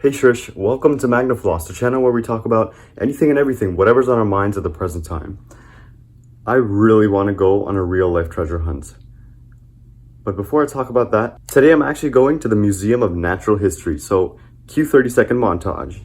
Hey Shrish, welcome to Magnifloss, the channel where we talk about anything and everything, whatever's on our minds at the present time. I really want to go on a real life treasure hunt. But before I talk about that, today I'm actually going to the Museum of Natural History, so cue 30-second montage.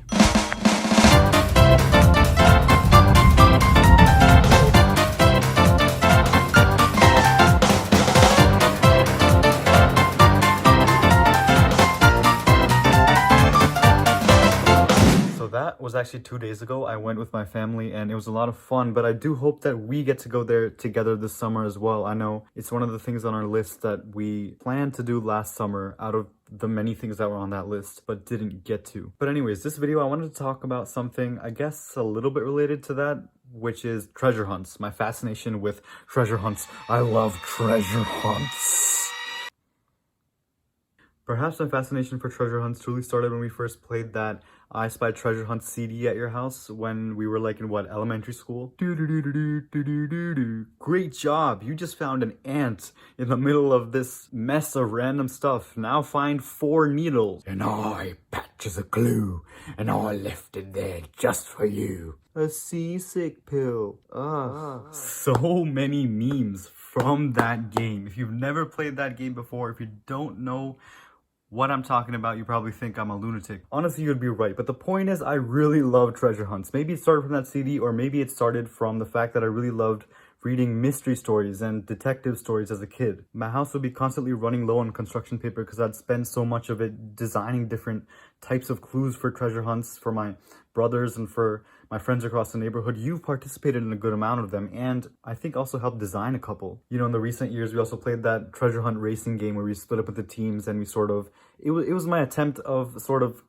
That was actually 2 days ago. I went with my family and it was a lot of fun, but I do hope that we get to go there together this summer as well. I know it's one of the things on our list that we planned to do last summer out of the many things that were on that list but didn't get to. But anyways, this video I wanted to talk about something I guess a little bit related to that, which is treasure hunts. My fascination with treasure hunts. I love treasure hunts. Perhaps my fascination for treasure hunts truly started when we first played that I Spy Treasure Hunt CD at your house when we were like in elementary school? Great job! You just found an ant in the middle of this mess of random stuff. Now find 4 needles. And I patches a clue, and I left it there just for you. A seasick pill. So many memes from that game. If you've never played that game before, if you don't know what I'm talking about, you probably think I'm a lunatic. Honestly, you'd be right, but the point is I really love treasure hunts. Maybe it started from that CD, or maybe it started from the fact that I really loved reading mystery stories and detective stories as a kid. My house would be constantly running low on construction paper because I'd spend so much of it designing different types of clues for treasure hunts for my brothers and for my friends across the neighborhood. You've participated in a good amount of them, and I think also helped design a couple. You know, in the recent years, we also played that treasure hunt racing game where we split up into teams and we sort of, it was my attempt of sort of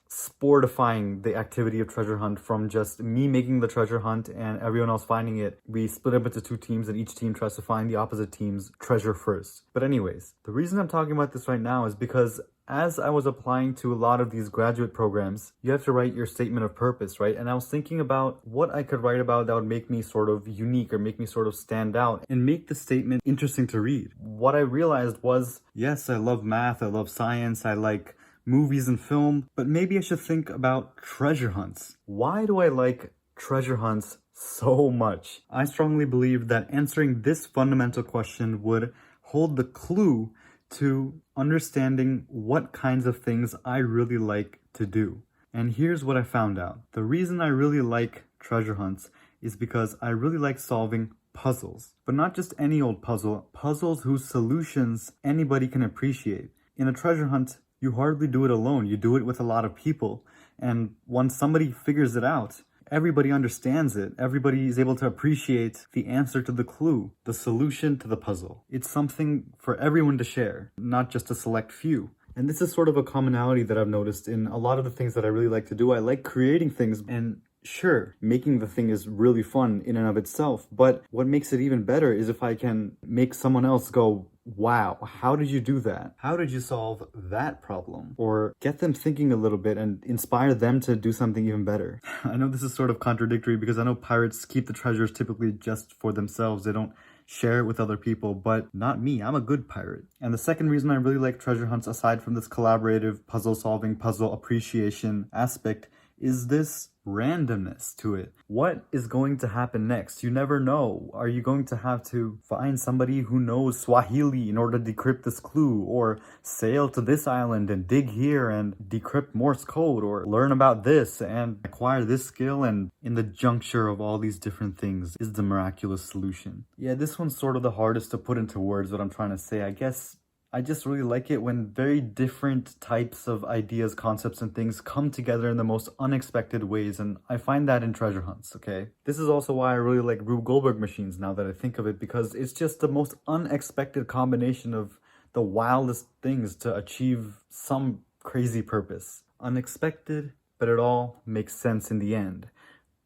sportifying the activity of treasure hunt from just me making the treasure hunt and everyone else finding it. We split up into 2 teams and each team tries to find the opposite team's treasure first. But anyways, the reason I'm talking about this right now is because as I was applying to a lot of these graduate programs, you have to write your statement of purpose, right? And I was thinking about what I could write about that would make me sort of unique or make me sort of stand out and make the statement interesting to read. What I realized was, yes, I love math, I love science, I like movies and film, but maybe I should think about treasure hunts. Why do I like treasure hunts so much? I strongly believe that answering this fundamental question would hold the clue to understanding what kinds of things I really like to do. And here's what I found out. The reason I really like treasure hunts is because I really like solving puzzles. But not just any old puzzle, puzzles whose solutions anybody can appreciate. In a treasure hunt, you hardly do it alone. You do it with a lot of people. And once somebody figures it out, everybody understands it. Everybody is able to appreciate the answer to the clue, the solution to the puzzle. It's something for everyone to share, not just a select few. And this is sort of a commonality that I've noticed in a lot of the things that I really like to do. I like creating things, and sure, making the thing is really fun in and of itself. But what makes it even better is if I can make someone else go, wow, how did you do that? How did you solve that problem? Or get them thinking a little bit and inspire them to do something even better. I know this is sort of contradictory because I know pirates keep the treasures typically just for themselves. They don't share it with other people, but not me. I'm a good pirate. And the second reason I really like treasure hunts, aside from this collaborative puzzle solving, puzzle appreciation aspect, is this randomness to it. What is going to happen next? You never know. Are you going to have to find somebody who knows Swahili in order to decrypt this clue, or sail to this island and dig here and decrypt Morse code, or learn about this and acquire this skill, and in the juncture of all these different things is the miraculous solution? Yeah, this one's sort of the hardest to put into words what I'm trying to say. I guess I just really like it when very different types of ideas, concepts, and things come together in the most unexpected ways, and I find that in treasure hunts, okay? This is also why I really like Rube Goldberg machines now that I think of it, because it's just the most unexpected combination of the wildest things to achieve some crazy purpose. Unexpected, but it all makes sense in the end.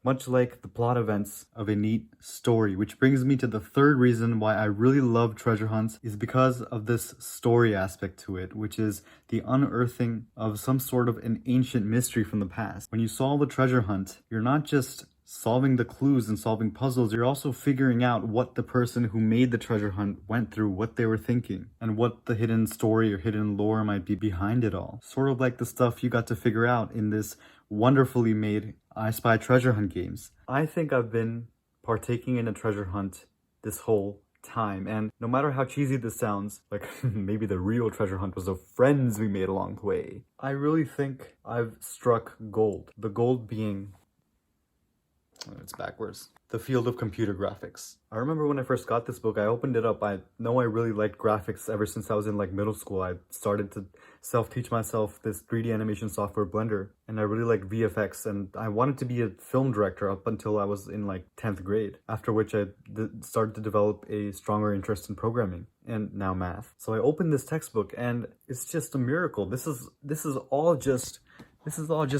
Much like the plot events of a neat story, which brings me to the third reason why I really love treasure hunts is because of this story aspect to it, which is the unearthing of some sort of an ancient mystery from the past. When you solve a treasure hunt, you're not just solving the clues and solving puzzles, you're also figuring out what the person who made the treasure hunt went through, what they were thinking, and what the hidden story or hidden lore might be behind it all. Sort of like the stuff you got to figure out in this wonderfully made I Spy treasure hunt games. I think I've been partaking in a treasure hunt this whole time, and no matter how cheesy this sounds, like maybe the real treasure hunt was the friends we made along the way, I really think I've struck gold. The gold being, it's backwards, the field of computer graphics. I remember when I first got this book, I opened it up. I know I really liked graphics ever since I was in like middle school. I started to self-teach myself this 3D animation software Blender, and I really liked VFX, and I wanted to be a film director up until I was in like 10th grade, after which I started to develop a stronger interest in programming and now math. So I opened this textbook and it's just a miracle. This is all just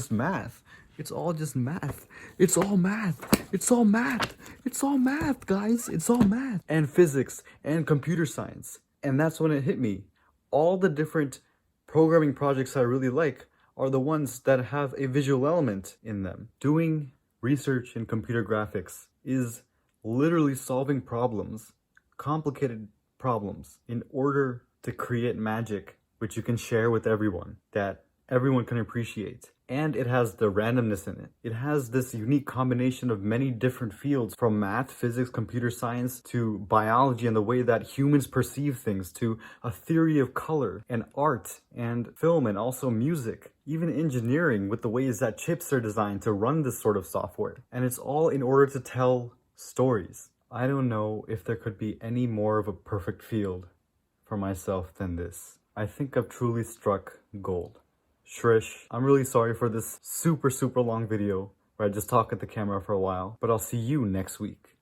math. It's all just math. It's all math. It's all math. It's all math, guys. It's all math. And physics and computer science. And that's when it hit me. All the different programming projects I really like are the ones that have a visual element in them. Doing research in computer graphics is literally solving problems, complicated problems, in order to create magic which you can share with everyone, that everyone can appreciate. And it has the randomness in it. It has this unique combination of many different fields, from math, physics, computer science, to biology and the way that humans perceive things, to a theory of color and art and film and also music, even engineering with the ways that chips are designed to run this sort of software. And it's all in order to tell stories. I don't know if there could be any more of a perfect field for myself than this. I think I've truly struck gold. Shrish, I'm really sorry for this super long video where I just talk at the camera for a while, but I'll see you next week.